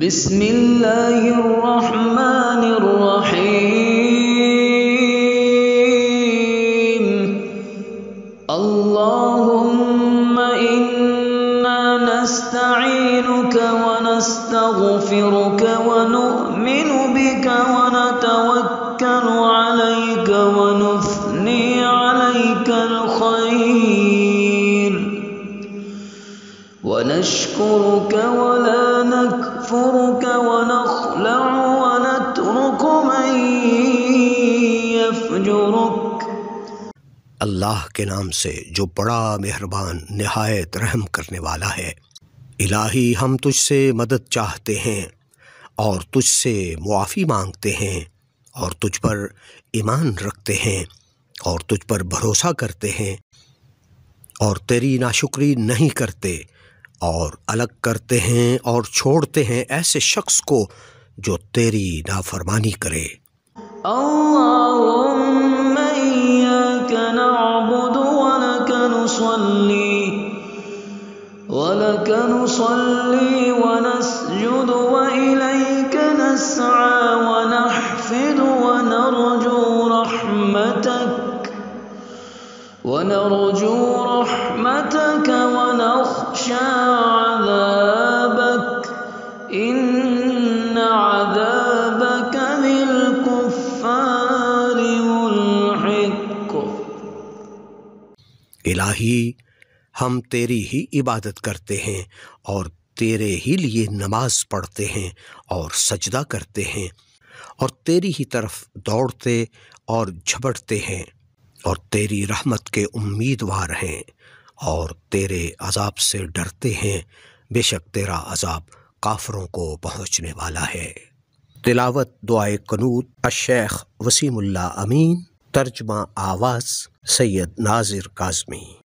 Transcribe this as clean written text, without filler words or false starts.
بسم اللہ الرحمن الرحیم اللہم انا نستعینک ونستغفرک ونؤمن بک ونتوکل علیک ونثنی علیک الخیر ونشکرک ولا نکفرک ونخلع ونترک من یفجرک۔ اللہ کے نام سے جو بڑا مہربان نہایت رحم کرنے والا ہے۔ الہی ہم تجھ سے مدد چاہتے ہیں اور تجھ سے معافی مانگتے ہیں اور تجھ پر ایمان رکھتے ہیں اور تجھ پر بھروسہ کرتے ہیں اور تیری ناشکری نہیں کرتے اور الگ کرتے ہیں اور چھوڑتے ہیں ایسے شخص کو جو تیری نافرمانی کرے۔ اللہم ایاک نعبد ولک نصلی ونسجد وإلیک نسعی ونحفد ونرجو رحمتک ونخشى عذابک ان عذابک بالکفار ملحق۔ الہی ہم تیری ہی عبادت کرتے ہیں اور تیرے ہی لیے نماز پڑھتے ہیں اور سجدہ کرتے ہیں اور تیری ہی طرف دوڑتے اور جھپٹتے ہیں اور تیری رحمت کے امیدوار ہیں اور تیرے عذاب سے ڈرتے ہیں، بے شک تیرا عذاب کافروں کو پہنچنے والا ہے۔ تلاوت دعائے قنوت الشیخ وسیم اللہ امین، ترجمہ آواز سید ناظر کاظمی۔